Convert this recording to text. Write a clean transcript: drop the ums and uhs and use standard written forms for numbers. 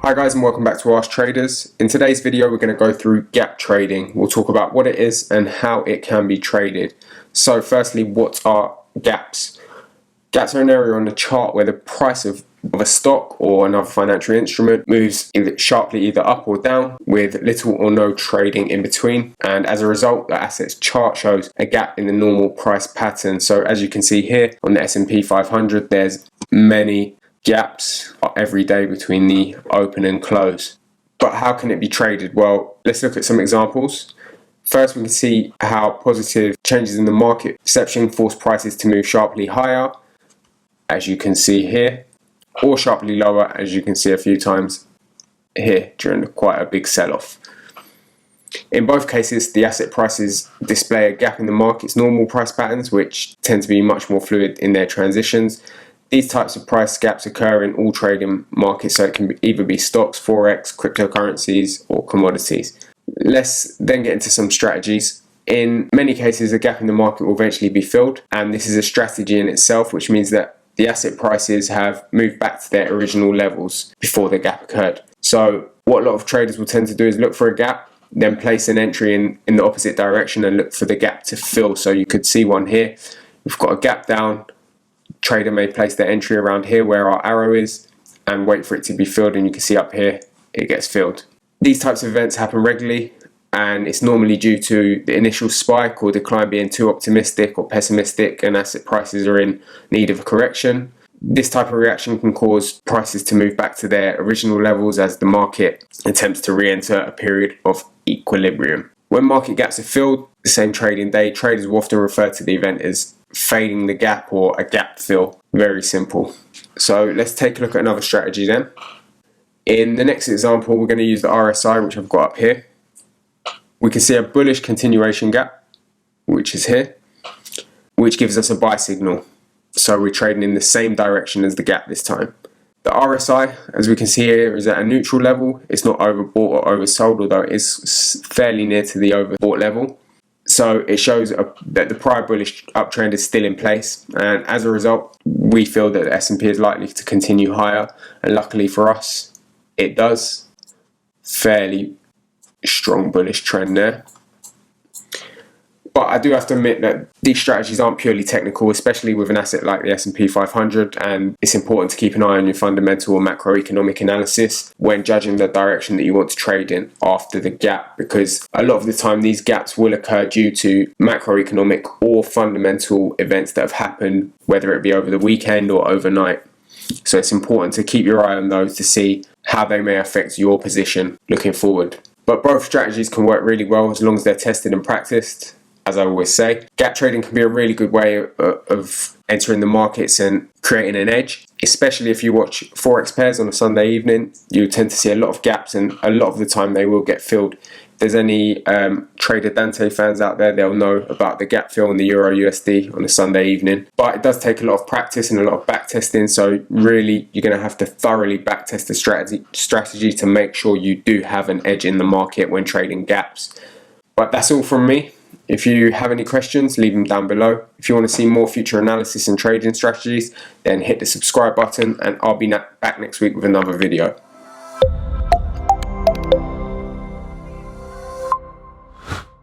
Hi guys, and welcome back to Ask Traders. In today's video we're going to go through gap trading. We'll talk about what it is and how it can be traded. So firstly, what are gaps? Gaps are an area on the chart where the price of a stock or another financial instrument moves sharply either up or down with little or no trading in between, and as a result the asset's chart shows a gap in the normal price pattern. So as you can see here on the S&P 500, there's many gaps every day between the open and close. But how can it be traded? Well, let's look at some examples. First, we can see how positive changes in the market perception force prices to move sharply higher, as you can see here, or sharply lower, as you can see a few times here during quite a big sell-off. In both cases, the asset prices display a gap in the market's normal price patterns, which tend to be much more fluid in their transitions. These types of price gaps occur in all trading markets, so it can either be stocks, forex, cryptocurrencies, or commodities. Let's then get into some strategies. In many cases, a gap in the market will eventually be filled, and this is a strategy in itself, which means that the asset prices have moved back to their original levels before the gap occurred. So what a lot of traders will tend to do is look for a gap, then place an entry in the opposite direction and look for the gap to fill. So you could see one here. We've got a gap down. Trader may place their entry around here where our arrow is and wait for it to be filled, and you can see up here it gets filled. These types of events happen regularly, and it's normally due to the initial spike or decline being too optimistic or pessimistic and asset prices are in need of a correction. This type of reaction can cause prices to move back to their original levels as the market attempts to re-enter a period of equilibrium. When market gaps are filled the same trading day, traders will often refer to the event as fading the gap or a gap fill. Very simple. So let's take a look at another strategy then. In the next example, we're going to use the RSI, which I've got up here. We can see a bullish continuation gap, which is here, which gives us a buy signal. So we're trading in the same direction as the gap this time. The RSI, as we can see here, is at a neutral level. It's not overbought or oversold, although it is fairly near to the overbought level. So it shows that the prior bullish uptrend is still in place, and as a result we feel that the S&P is likely to continue higher, and luckily for us it does. Fairly strong bullish trend there. But I do have to admit that these strategies aren't purely technical, especially with an asset like the S&P 500, and it's important to keep an eye on your fundamental or macroeconomic analysis when judging the direction that you want to trade in after the gap, because a lot of the time these gaps will occur due to macroeconomic or fundamental events that have happened, whether it be over the weekend or overnight. So it's important to keep your eye on those to see how they may affect your position looking forward. But both strategies can work really well as long as they're tested and practiced. As I always say, gap trading can be a really good way of entering the markets and creating an edge, especially if you watch forex pairs on a Sunday evening. You tend to see a lot of gaps, and a lot of the time they will get filled. If there's any Trader Dante fans out there, they'll know about the gap fill on the Euro USD on a Sunday evening. But it does take a lot of practice and a lot of back testing, so really you're going to have to thoroughly back test the strategy to make sure you do have an edge in the market when trading gaps. But that's all from me. If you have any questions, leave them down below. If you want to see more future analysis and trading strategies, then hit the subscribe button, and I'll be back next week with another video.